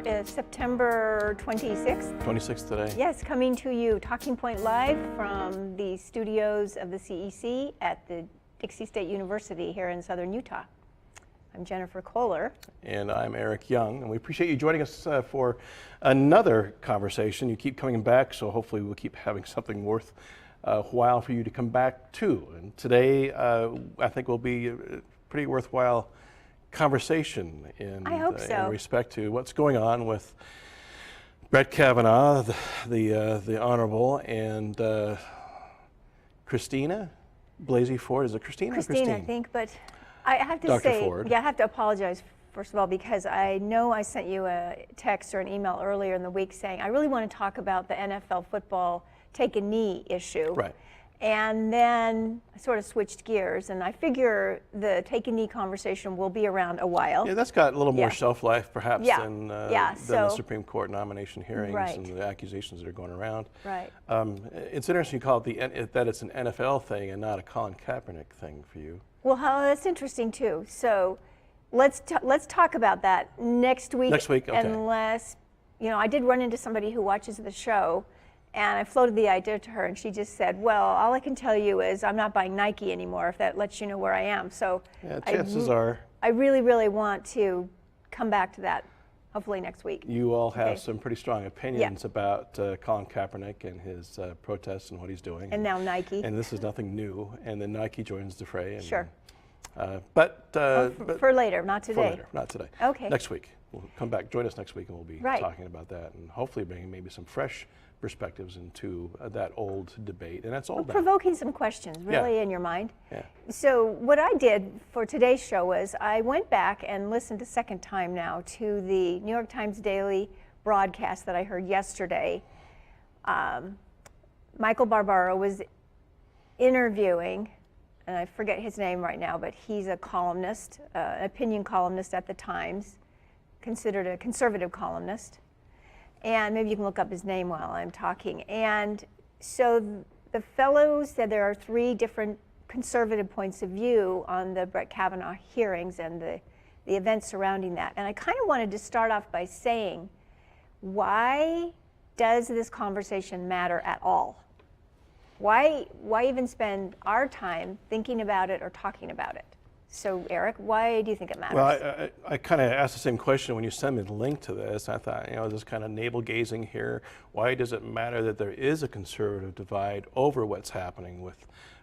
September 26th. 26th today. Yes, coming to you, Talking Point Live from the studios of the CEC at the Dixie State University here in southern Utah. I'm Jennifer Kohler. And I'm Eric Young, and we appreciate you joining us for another conversation. You keep coming back, so hopefully we'll keep having something worth while for you to come back to. And today, I think will be a pretty worthwhile conversation in respect to what's going on with Brett Kavanaugh, the Honorable, and Christina Blasey Ford. Is it Christina? Christine, I think, but I have to Dr. say, Ford. yeah, I have to apologize first of all because I know I sent you a text or an email earlier in the week saying I really want to talk about the NFL football take a knee issue. Right. And then I sort of switched gears, and I figure the take a knee conversation will be around a while. Yeah, that's got a little more shelf life, perhaps, than the Supreme Court nomination hearings and the accusations that are going around. Right. It's interesting you call it that it's an NFL thing and not a Colin Kaepernick thing for you. Well, that's interesting too. So let's talk about that next week. Next week, okay. Unless, I did run into somebody who watches the show. And I floated the idea to her, and she just said, well, all I can tell you is I'm not buying Nike anymore, if that lets you know where I am. So yeah, chances are. I really, really want to come back to that, hopefully next week. You all have some pretty strong opinions about Colin Kaepernick and his protests and what he's doing. And now Nike. And this is nothing new. And then Nike joins the fray. And, sure. But for later, not today. For later, not today. Okay. Next week. We'll come back, join us next week, and we'll be talking about that, and hopefully bringing maybe some fresh perspectives into that old debate. And that's old now. Provoking some questions, really, in your mind. Yeah. So what I did for today's show was I went back and listened a second time now to the New York Times Daily broadcast that I heard yesterday. Michael Barbaro was interviewing, and I forget his name right now, but he's a columnist, an opinion columnist at the Times, considered a conservative columnist. And maybe you can look up his name while I'm talking. And so the fellow said there are three different conservative points of view on the Brett Kavanaugh hearings and the events surrounding that. And I kind of wanted to start off by saying, why does this conversation matter at all? Why even spend our time thinking about it or talking about it? So, Eric, why do you think it matters? Well, I kind of asked the same question when you sent me the link to this. I thought, this kind of navel-gazing here. Why does it matter that there is a conservative divide over what's happening with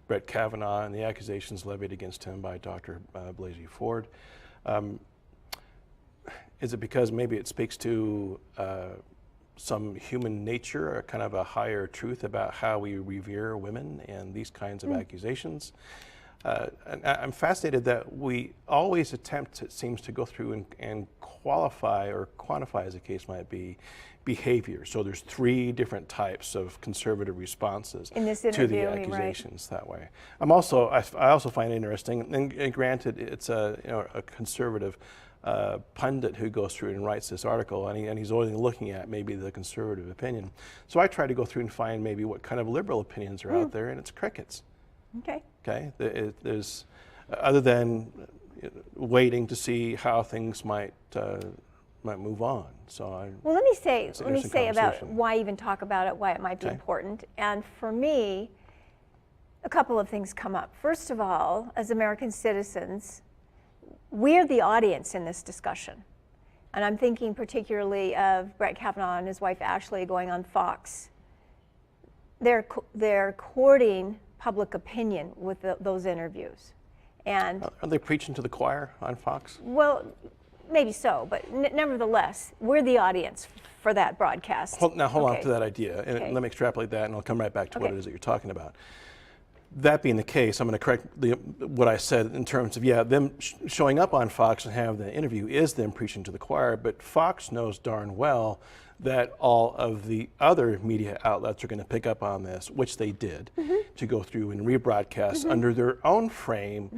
Brett Kavanaugh and the accusations levied against him by Dr. Blasey Ford? Is it because maybe it speaks to some human nature, or kind of a higher truth about how we revere women and these kinds of accusations? And I'm fascinated that we always attempt, it seems, to go through and qualify or quantify, as the case might be, behavior. So there's three different types of conservative responses to the accusations that way. I also find it interesting, and granted, it's a conservative pundit who goes through and writes this article, and he's only looking at maybe the conservative opinion. So I try to go through and find maybe what kind of liberal opinions are out there, and it's crickets. Okay. Okay. There's other than waiting to see how things might move on. So let me say about why even talk about it, why it might be important. And for me, a couple of things come up. First of all, as American citizens, we're the audience in this discussion. And I'm thinking particularly of Brett Kavanaugh and his wife Ashley going on Fox. They're courting public opinion with those interviews. And are they preaching to the choir on Fox? Well, maybe so, but nevertheless, we're the audience for that broadcast. Hold on to that idea, and let me extrapolate that, and I'll come right back to what it is that you're talking about. That being the case, I'm going to correct what I said in terms of, them showing up on Fox and having the interview is them preaching to the choir, but Fox knows darn well that all of the other media outlets are going to pick up on this, which they did, to go through and rebroadcast under their own frame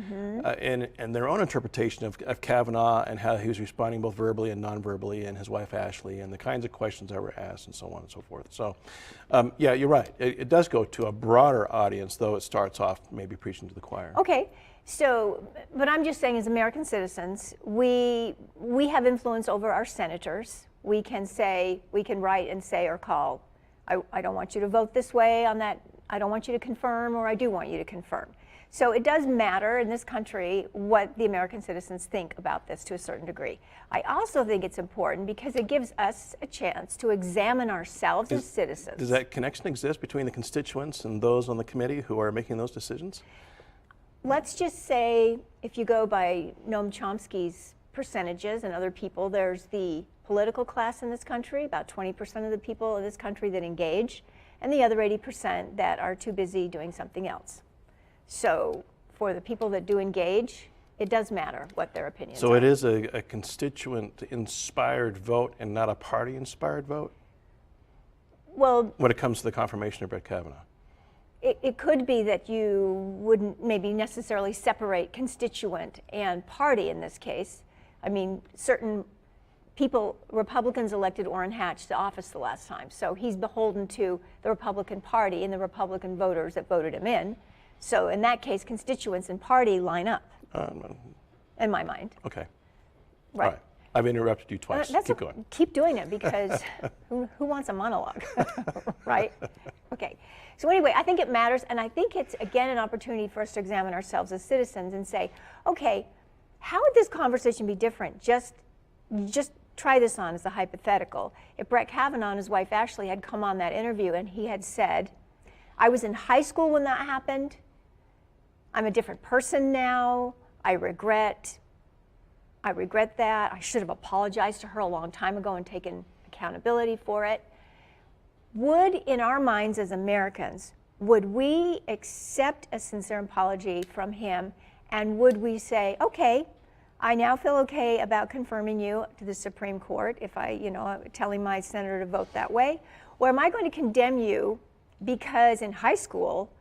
and their own interpretation of Kavanaugh and how he was responding both verbally and non-verbally, and his wife Ashley, and the kinds of questions that were asked and so on and so forth. So, you're right. It does go to a broader audience, though it starts off maybe preaching to the choir. Okay. So, but I'm just saying, as American citizens, we have influence over our senators. we can write and say or call, I don't want you to vote this way on that, I don't want you to confirm, or I do want you to confirm. So it does matter in this country what the American citizens think about this to a certain degree. I also think it's important because it gives us a chance to examine ourselves as citizens. Does that connection exist between the constituents and those on the committee who are making those decisions? Let's just say, if you go by Noam Chomsky's percentages and other people, there's the political class in this country, about 20% of the people in this country that engage, and the other 80% that are too busy doing something else. So for the people that do engage, it does matter what their opinions are. So it is a constituent-inspired vote and not a party-inspired vote? Well, when it comes to the confirmation of Brett Kavanaugh? It could be that you wouldn't maybe necessarily separate constituent and party in this case. I mean, certain people, Republicans elected Orrin Hatch to office the last time, so he's beholden to the Republican Party and the Republican voters that voted him in. So in that case, constituents and party line up, in my mind. Okay. Right. All right. I've interrupted you twice. Keep going. Keep doing it, because who wants a monologue, right? Okay. So anyway, I think it matters, and I think it's, again, an opportunity for us to examine ourselves as citizens and say, okay, how would this conversation be different? Just try this on as a hypothetical. If Brett Kavanaugh and his wife Ashley had come on that interview and he had said, I was in high school when that happened, I'm a different person now, I regret that, I should have apologized to her a long time ago and taken accountability for it. Would, in our minds as Americans, would we accept a sincere apology from him, and would we say, okay, I now feel okay about confirming you to the Supreme Court if telling my senator to vote that way? Or am I going to condemn you because in high school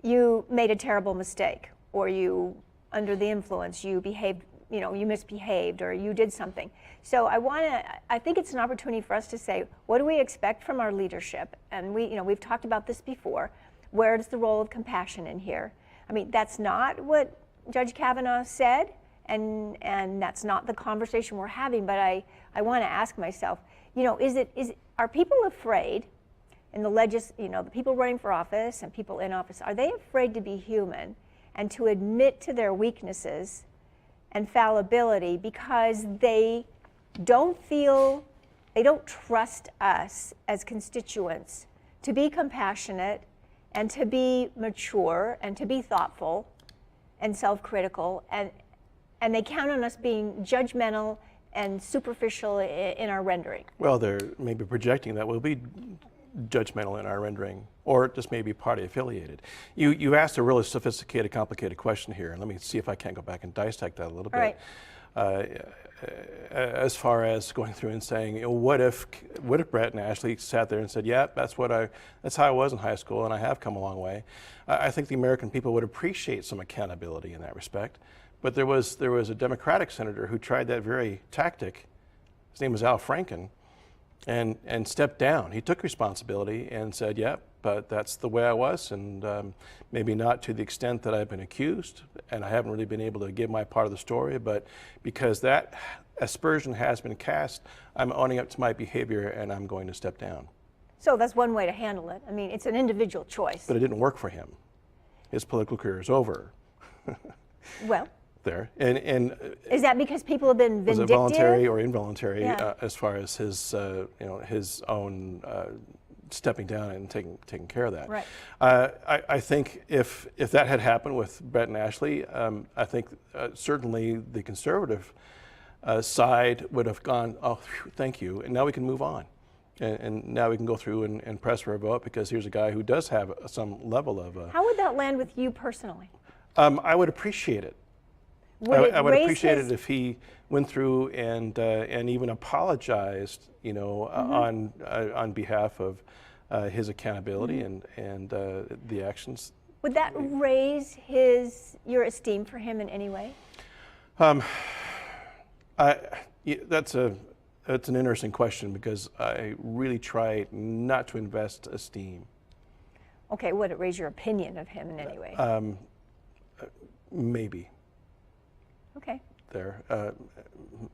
you made a terrible mistake, or you, under the influence, you misbehaved, or you did something? So I think it's an opportunity for us to say, what do we expect from our leadership? And we've talked about this before. Where is the role of compassion in here? I mean, that's not what Judge Kavanaugh said, and that's not the conversation we're having, but I want to ask myself, are people afraid, in the people running for office and people in office, are they afraid to be human and to admit to their weaknesses and fallibility because they don't trust us as constituents to be compassionate and to be mature and to be thoughtful and self-critical, and they count on us being judgmental and superficial in our rendering? Well, they're maybe projecting that we'll be judgmental in our rendering, or just maybe party affiliated. You asked a really sophisticated, complicated question here, and let me see if I can't go back and dissect that a little bit. Right. As far as going through and saying, what if Brett and Ashley sat there and said, yeah, that's how I was in high school, and I have come a long way. I think the American people would appreciate some accountability in that respect. But there was a Democratic senator who tried that very tactic. His name was Al Franken. And stepped down. He took responsibility and said, yeah, but that's the way I was, and maybe not to the extent that I've been accused, and I haven't really been able to give my part of the story, but because that aspersion has been cast, I'm owning up to my behavior and I'm going to step down. So that's one way to handle it. I mean, it's an individual choice. But it didn't work for him. His political career is over. Well. There. And is that because people have been vindictive? Was it voluntary or involuntary, yeah. As far as his own stepping down and taking care of that? Right. I think if that had happened with Brett and Ashley, I think certainly the conservative side would have gone, oh, thank you, and now we can move on. And now we can go through and press for a vote because here's a guy who does have some level of... How would that land with you personally? I would appreciate it. I would appreciate it if he went through and even apologized, on behalf of his accountability and the actions. Would that raise your esteem for him in any way? That's an interesting question because I really try not to invest esteem. Okay, would it raise your opinion of him in any way? Maybe. Okay. there.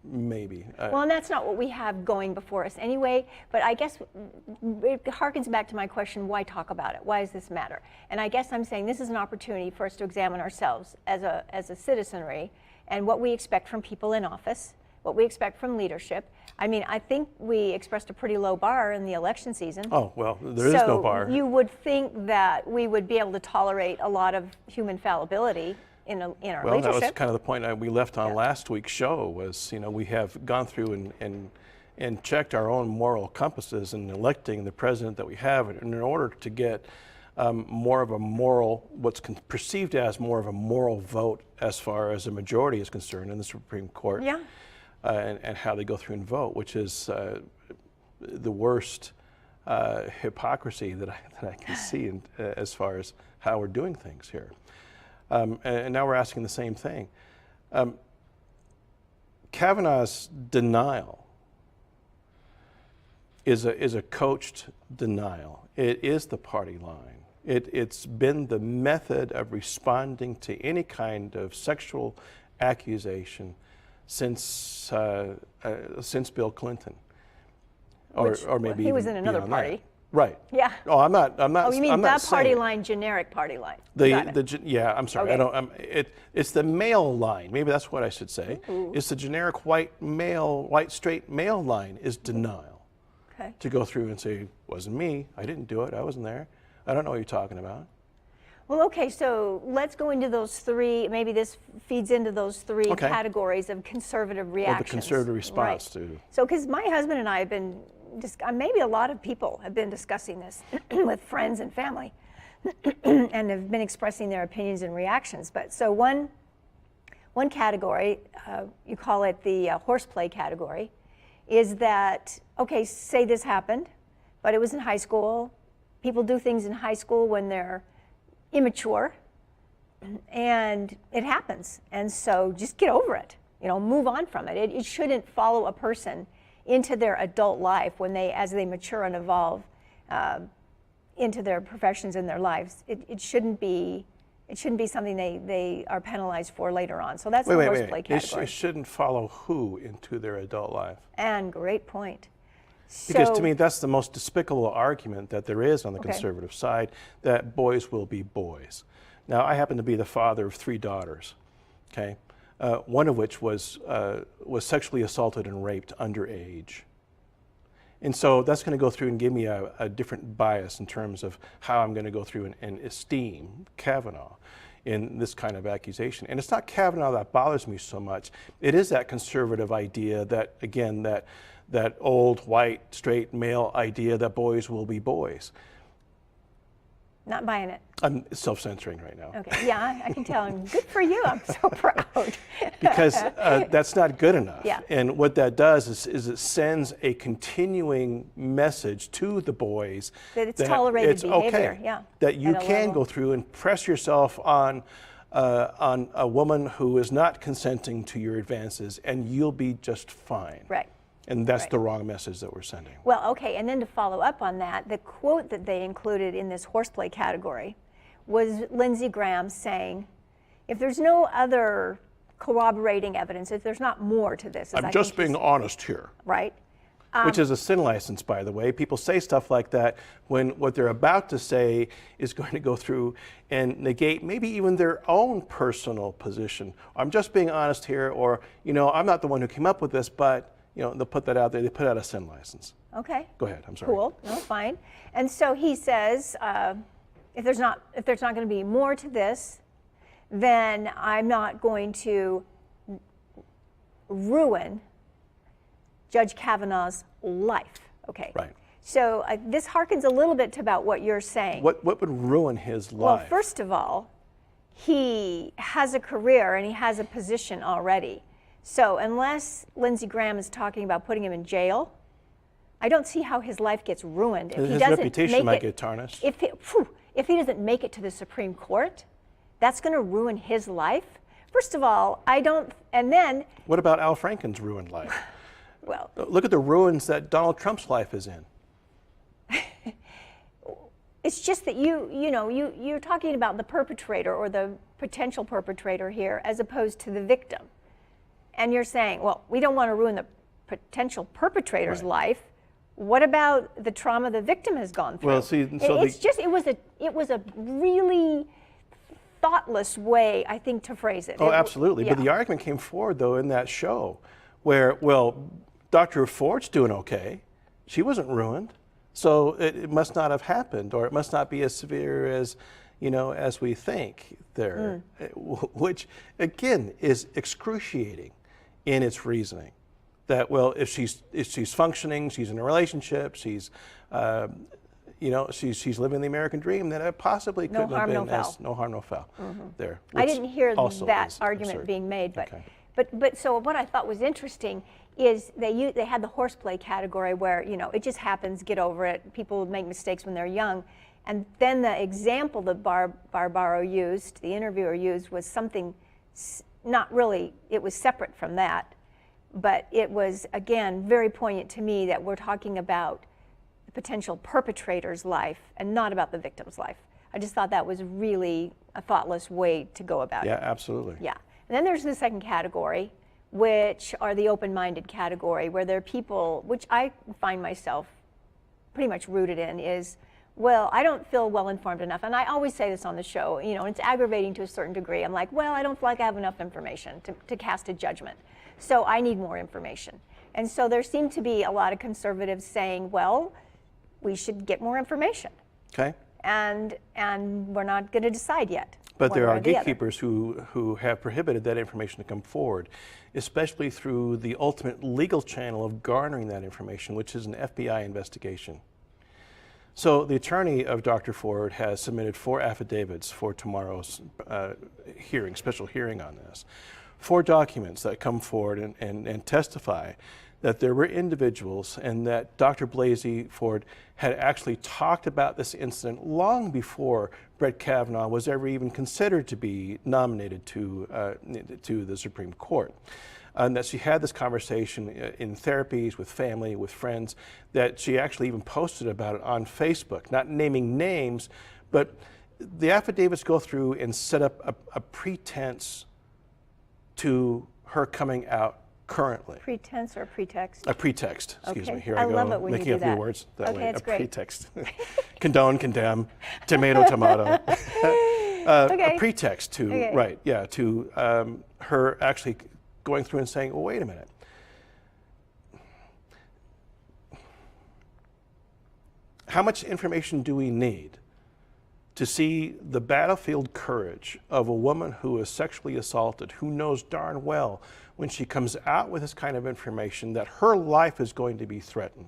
Maybe. Well, and that's not what we have going before us anyway, but I guess it harkens back to my question, why talk about it? Why does this matter? And I guess I'm saying this is an opportunity for us to examine ourselves as a citizenry and what we expect from people in office, what we expect from leadership. I mean, I think we expressed a pretty low bar in the election season. Oh, well, there is no bar. So you would think that we would be able to tolerate a lot of human fallibility in our leadership. Well, that was kind of the point we left on last week's show was, we have gone through and checked our own moral compasses in electing the president that we have. And in order to get more of a moral, what's perceived as more of a moral vote as far as a majority is concerned in the Supreme Court, and how they go through and vote, which is the worst hypocrisy that I can see as far as how we're doing things here. And now we're asking the same thing. Kavanaugh's denial is a coached denial. It is the party line. It's been the method of responding to any kind of sexual accusation since Bill Clinton, or maybe he was in another party. That. Right. Yeah. Oh, I'm not. Oh, you mean I'm that party line, generic party line? Yeah. I'm sorry. Okay. It's the male line. Maybe that's what I should say. Ooh. It's the generic white straight male line is denial. Okay. To go through and say, wasn't me. I didn't do it. I wasn't there. I don't know what you're talking about. Well, okay. So let's go into those three. Maybe this feeds into those three categories of conservative reactions. Well, the conservative response to. So, because my husband and I have been. Maybe a lot of people have been discussing this with friends and family and have been expressing their opinions and reactions. But so one category, you call it the horseplay category, is that, okay, say this happened, but it was in high school. People do things in high school when they're immature, and it happens. And so just get over it, move on from it. It shouldn't follow a person into their adult life as they mature and evolve into their professions and their lives. It shouldn't be something they are penalized for later on. So that's the horseplay category. It shouldn't follow who into their adult life. And great point. Because to me, that's the most despicable argument that there is on the conservative side, that boys will be boys. Now, I happen to be the father of 3 daughters, okay? One of which was sexually assaulted and raped underage. And so that's going to go through and give me a different bias in terms of how I'm going to go through and esteem Kavanaugh in this kind of accusation. And it's not Kavanaugh that bothers me so much. It is that conservative idea that, again, that old, white, straight male idea that boys will be boys. Not buying it. I'm self-censoring right now. Okay, yeah, I can tell. And good for you. I'm so proud. Because that's not good enough. Yeah. And what that does is it sends a continuing message to the boys that it's tolerated behavior. Okay, yeah. that you can go through and press yourself on a woman who is not consenting to your advances, and you'll be just fine. Right. And that's the wrong message that we're sending. Well, okay, and then to follow up on that, the quote that they included in this horseplay category was Lindsey Graham saying, if there's no other corroborating evidence, if there's not more to this. I'm just being honest here. Right. Which is a sin license, by the way. People say stuff like that when what they're about to say is going to go through and negate maybe even their own personal position. I'm just being honest here, or, I'm not the one who came up with this, but they'll put that out there. They put out a sin license. Okay. Go ahead. I'm sorry. Cool. No, fine. And so he says, if there's not going to be more to this, then I'm not going to ruin Judge Kavanaugh's life. Okay. Right. So this harkens a little bit to about what you're saying. What would ruin his life? Well, first of all, he has a career and he has a position already. So unless Lindsey Graham is talking about putting him in jail, I don't see how his life gets ruined. If his reputation might get tarnished. If he doesn't make it to the Supreme Court, that's going to ruin his life. First of all, and then... What about Al Franken's ruined life? Well... Look at the ruins that Donald Trump's life is in. It's just that you're talking about the perpetrator or the potential perpetrator here as opposed to the victim. And you're saying, well, we don't want to ruin the potential perpetrator's Right. life. What about the trauma the victim has gone through? Well, see, so it was a really thoughtless way, I think, to phrase it. Oh, absolutely. Yeah. But the argument came forward, though, in that show where, well, Dr. Ford's doing okay. She wasn't ruined. So it must not have happened, or it must not be as severe as, as we think there, which, again, is excruciating in its reasoning. That, well, if she's functioning, she's in a relationship, she's she's living the American dream, then it possibly couldn't have been no harm, no foul there. I didn't hear also that is argument absurd. being made, but, Okay. but so what I thought was interesting is they had the horseplay category where, it just happens, get over it, people make mistakes when they're young. And then the example that Barbaro used, the interviewer used, was something not really, it was separate from that. But it was, again, very poignant to me that we're talking about the potential perpetrator's life and not about the victim's life. I just thought that was really a thoughtless way to go about it. Yeah, absolutely. Yeah. And then there's the second category, which are the open-minded category, where there are people, which I find myself pretty much rooted in, is, well, I don't feel well-informed enough. And I always say this on the show, it's aggravating to a certain degree. I'm like, well, I don't feel like I have enough information to cast a judgment. So I need more information. And so there seem to be a lot of conservatives saying, well, we should get more information. Okay. And we're not going to decide yet. But there one are or the other. gatekeepers who have prohibited that information to come forward, especially through the ultimate legal channel of garnering that information, which is an FBI investigation. So the attorney of Dr. Ford has submitted 4 affidavits for tomorrow's special hearing on this. 4 documents that come forward and testify that there were individuals and that Dr. Blasey Ford had actually talked about this incident long before Brett Kavanaugh was ever even considered to be nominated to the Supreme Court. And that she had this conversation in therapies, with family, with friends, that she actually even posted about it on Facebook, not naming names, but the affidavits go through and set up a pretense to her coming out currently. Pretense or pretext? A pretext, excuse Okay. me. Here I I go, love it when you making do up that. new words that Okay, way. it's A great. pretext. Condone, condemn, tomato, tomato. Okay. A pretext to, Okay. right, yeah, to her actually going through and saying, well, wait a minute. How much information do we need to see the battlefield courage of a woman who is sexually assaulted, who knows darn well when she comes out with this kind of information that her life is going to be threatened,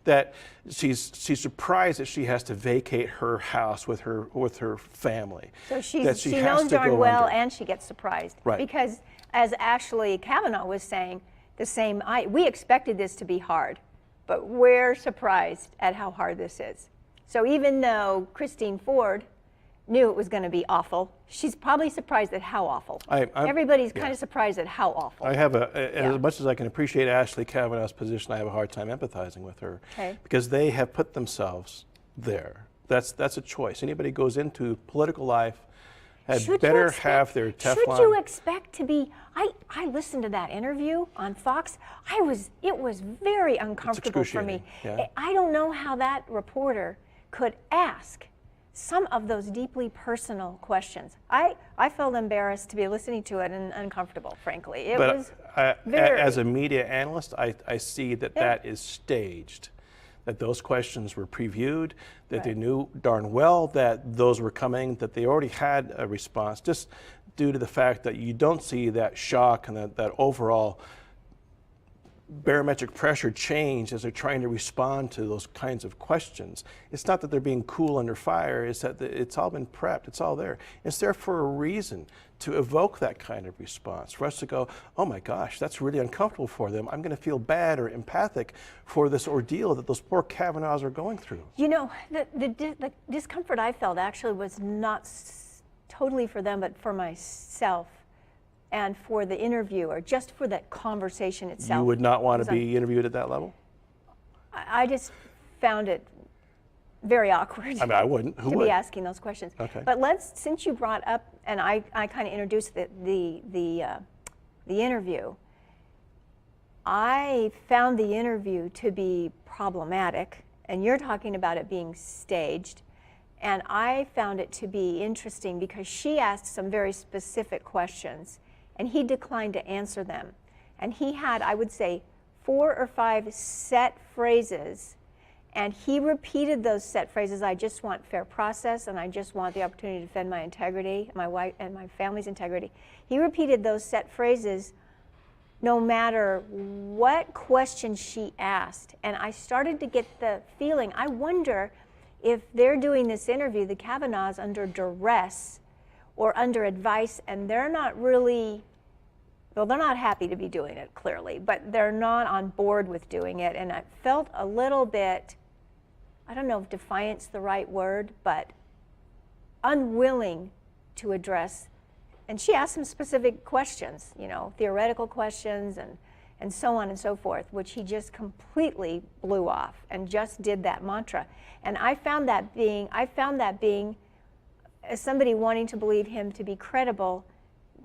that she's surprised that she has to vacate her house with her family. So she that she has knows to darn go well, under. and she gets surprised. Right. Because as Ashley Kavanaugh was saying, we expected this to be hard, but we're surprised at how hard this is. So even though Christine Ford knew it was going to be awful, she's probably surprised at how awful. Everybody's kind of surprised at how awful. I have as much as I can appreciate Ashley Kavanaugh's position, I have a hard time empathizing with her. Okay. Because they have put themselves there. That's a choice. Anybody who goes into political life had better have their Teflon. Should you expect to be? I listened to that interview on Fox. It was very uncomfortable for me. Yeah. I don't know how that reporter could ask some of those deeply personal questions. I felt embarrassed to be listening to it and uncomfortable, frankly. It was very, as a media analyst, I see that is staged. That those questions were previewed, that they knew darn well that those were coming, that they already had a response, just due to the fact that you don't see that shock and that overall barometric pressure change as they're trying to respond to those kinds of questions. It's not that they're being cool under fire, it's that it's all been prepped, it's all there. It's there for a reason, to evoke that kind of response, for us to go, oh my gosh, that's really uncomfortable for them. I'm going to feel bad or empathic for this ordeal that those poor Kavanaughs are going through. You know, the discomfort I felt actually was not totally for them, but for myself and for the interviewer, just for that conversation itself. You would not want to be interviewed at that level? I just found it very awkward. I mean, I wouldn't. Who to would? be asking those questions. Okay. But since you brought up, and I kind of introduced the interview, I found the interview to be problematic, and you're talking about it being staged. And I found it to be interesting because she asked some very specific questions, and he declined to answer them. And he had, I would say, 4 or 5 set phrases, and he repeated those set phrases. I just want fair process, and I just want the opportunity to defend my integrity, my wife and my family's integrity. He repeated those set phrases no matter what question she asked. And I started to get the feeling, I wonder if they're doing this interview, the Kavanaughs, under duress or under advice, and they're not really, well, they're not happy to be doing it, clearly, but they're not on board with doing it. And I felt a little bit, I don't know if defiant's the right word, but unwilling to address. And she asked some specific questions, you know, theoretical questions and so on and so forth, which he just completely blew off and just did that mantra. And I found that being, as somebody wanting to believe him to be credible,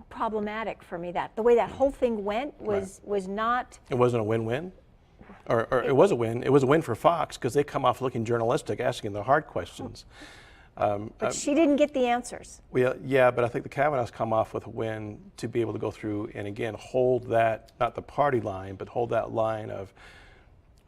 problematic for me. That the way that whole thing went was not. It wasn't a win-win? Or it was a win. It was a win for Fox because they come off looking journalistic, asking the hard questions. But she didn't get the answers. Well, yeah, but I think the Kavanaughs come off with a win to be able to go through and again hold that, not the party line, but hold that line of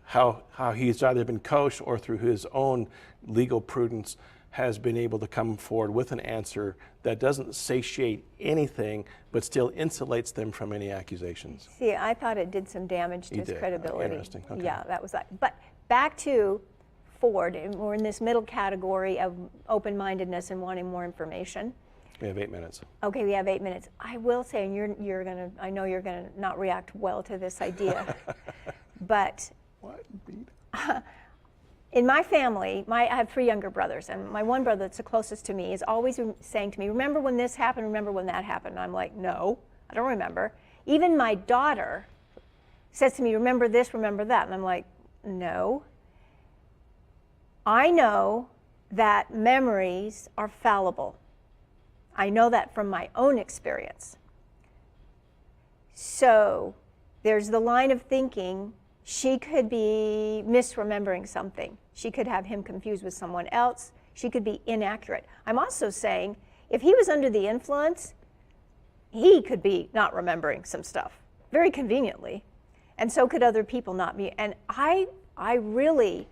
how he's either been coached or through his own legal prudence has been able to come forward with an answer that doesn't satiate anything, but still insulates them from any accusations. See, I thought it did some damage to his credibility. Interesting. Okay. Yeah, that was that. But back to Ford, and we're in this middle category of open-mindedness and wanting more information. We have 8 minutes. Okay, we have 8 minutes. I will say, and you're gonna, I know you're gonna not react well to this idea, but what? in my family, I have 3 younger brothers, and my one brother that's the closest to me is always saying to me, remember when this happened, remember when that happened? And I'm like, no, I don't remember. Even my daughter says to me, remember this, remember that? And I'm like, no. I know that memories are fallible. I know that from my own experience. So there's the line of thinking, she could be misremembering something. She could have him confused with someone else. She could be inaccurate. I'm also saying, if he was under the influence, he could be not remembering some stuff, very conveniently. And so could other people not be. And I really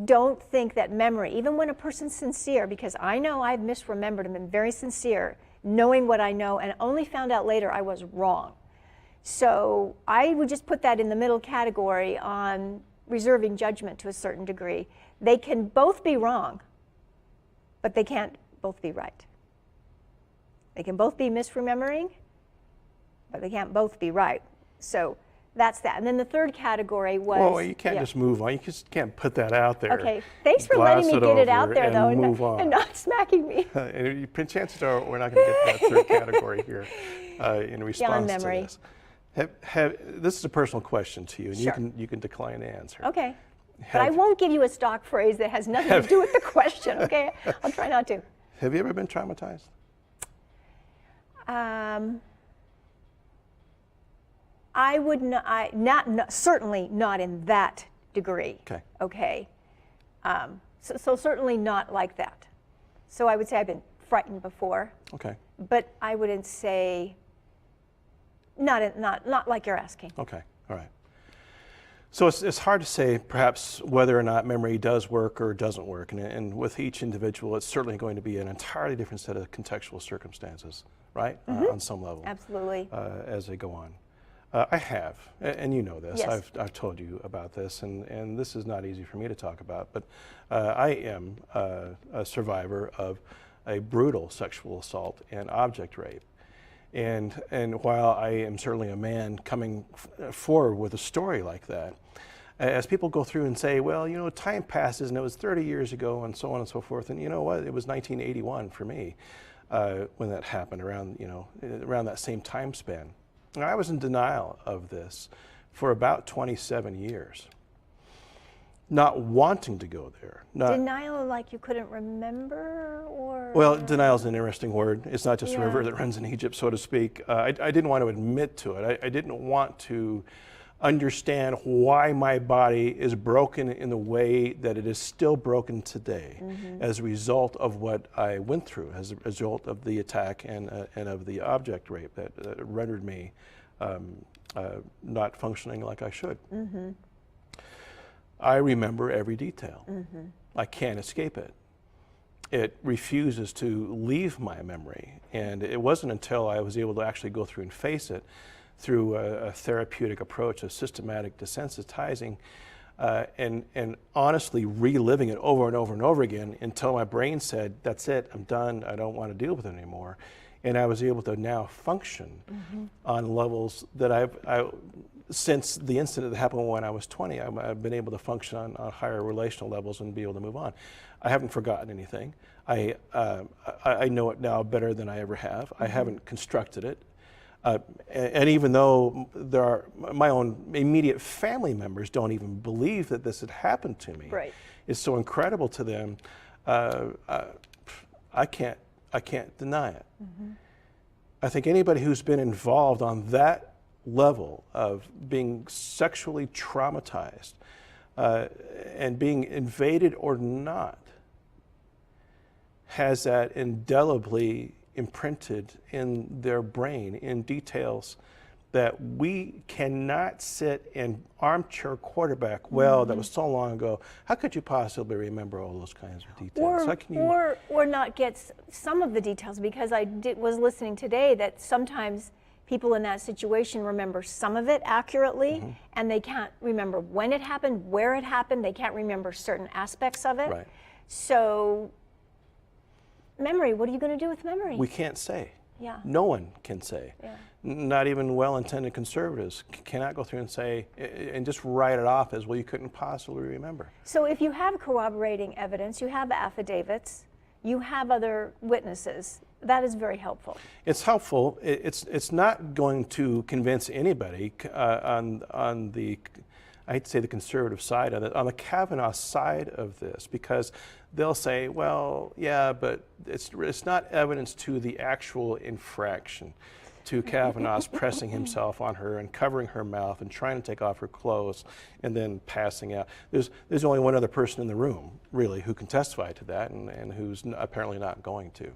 don't think that memory, even when a person's sincere, because I know I've misremembered and been very sincere, knowing what I know, and only found out later I was wrong. So I would just put that in the middle category on reserving judgment to a certain degree. They can both be wrong, but they can't both be right. They can both be misremembering, but they can't both be right. So that's that. And then the third category was... Well, you can't just move on. You just can't put that out there. Okay. Thanks for letting me get it out there, though, and not smacking me. And chances are we're not going to get that third category here in response to this. This is a personal question to you, and sure. you can decline to answer. Okay. But I won't give you a stock phrase that has nothing to do with the question, okay? I'll try not to. Have you ever been traumatized? I would not, certainly not in that degree. Okay. Okay. So certainly not like that. So I would say I've been frightened before. Okay. But I wouldn't say, not like you're asking. Okay. All right. So it's hard to say perhaps whether or not memory does work or doesn't work. And with each individual, it's certainly going to be an entirely different set of contextual circumstances, right? Mm-hmm. On some level. Absolutely. As they go on. I have, and you know this, yes. I've told you about this, and this is not easy for me to talk about, but I am a survivor of a brutal sexual assault and object rape. And while I am certainly a man coming forward with a story like that, as people go through and say, well, you know, time passes and it was 30 years ago and so on and so forth, and you know what, it was 1981 for me when that happened around that same time span. And I was in denial of this for about 27 years, not wanting to go there. Denial, like you couldn't remember, or? Well, denial is an interesting word. It's not just a river that runs in Egypt, so to speak. I didn't want to admit to it. I didn't want to understand why my body is broken in the way that it is still broken today as a result of what I went through, as a result of the attack and of the object rape that rendered me not functioning like I should. I remember every detail. I can't escape it. It refuses to leave my memory. And it wasn't until I was able to actually go through and face it through a therapeutic approach of systematic desensitizing and honestly reliving it over and over and over again until my brain said, that's it, I'm done, I don't want to deal with it anymore. And I was able to now function on levels that since the incident that happened when I was 20, I've been able to function on higher relational levels and be able to move on. I haven't forgotten anything. I know it now better than I ever have. I haven't constructed it. And even though my own immediate family members don't even believe that this had happened to me, it's so incredible to them, I can't deny it. I think anybody who's been involved on that level of being sexually traumatized and being invaded or not has that indelibly imprinted in their brain in details that we cannot sit and armchair quarterback, well, that was so long ago. How could you possibly remember all those kinds of details? Or not get some of the details, because I was listening today that sometimes people in that situation remember some of it accurately, and they can't remember when it happened, where it happened, they can't remember certain aspects of it. So memory, what are you going to do with memory? We can't say. Yeah. No one can say. Yeah. Not even well-intended conservatives cannot go through and say, and just write it off as, well, you couldn't possibly remember. So if you have corroborating evidence, you have affidavits, you have other witnesses, that is very helpful. It's helpful. It's not going to convince anybody on the, I hate to say the conservative side of it, on the Kavanaugh side of this, because they'll say, well, yeah, but it's not evidence to the actual infraction, to Kavanaugh's pressing himself on her and covering her mouth and trying to take off her clothes and then passing out. There's only one other person in the room, really, who can testify to that and who's apparently not going to.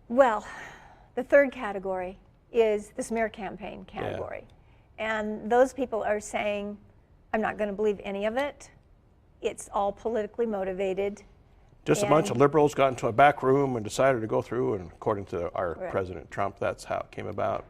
Well, the third category is the smear campaign category. And those people are saying, I'm not going to believe any of it. It's all politically motivated. Just a bunch of liberals got into a back room and decided to go through, and according to our President Trump, that's how it came about.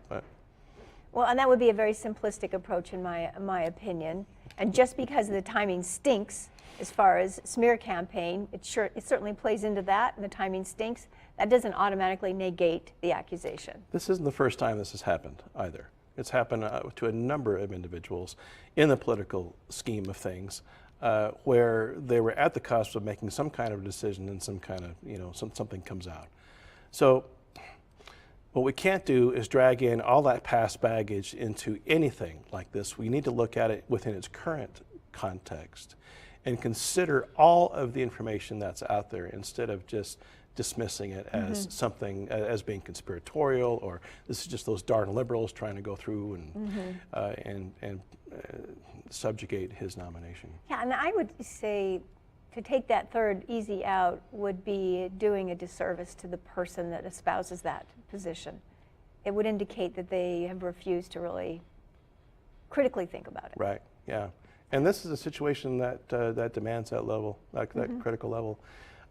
Well, and that would be a very simplistic approach in my opinion. And just because the timing stinks as far as smear campaign, it certainly plays into that, and the timing stinks, that doesn't automatically negate the accusation. This isn't the first time this has happened either. It's happened to a number of individuals in the political scheme of things, where they were at the cusp of making some kind of decision and some kind of, something comes out. So what we can't do is drag in all that past baggage into anything like this. We need to look at it within its current context and consider all of the information that's out there instead of just dismissing it as something, as being conspiratorial, or this is just those darn liberals trying to go through and subjugate his nomination. Yeah, and I would say to take that third easy out would be doing a disservice to the person that espouses that position. It would indicate that they have refused to really critically think about it. Right, yeah. And this is a situation that that demands that level, that critical level.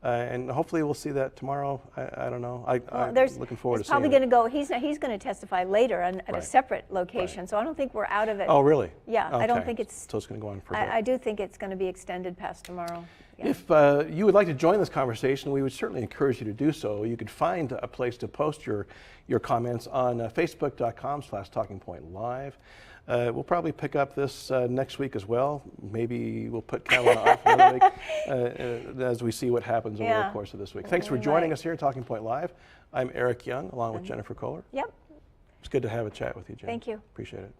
And hopefully we'll see that tomorrow. I don't know. I'm looking forward to seeing it. Probably going to go. He's going to testify later at a separate location. So I don't think we're out of it. Oh, really? Yeah, okay. I don't think it's. So it's going to go on for a bit. I do think it's going to be extended past tomorrow. Yeah. If you would like to join this conversation, we would certainly encourage you to do so. You could find a place to post your comments on facebook.com/TalkingPointLive. We'll probably pick up this next week as well. Maybe we'll put Kavanaugh off another week as we see what happens over the course of this week. Thanks for joining us here at Talking Point Live. I'm Eric Young, along with Jennifer Kohler. Yep. It's good to have a chat with you, Jen. Thank you. Appreciate it.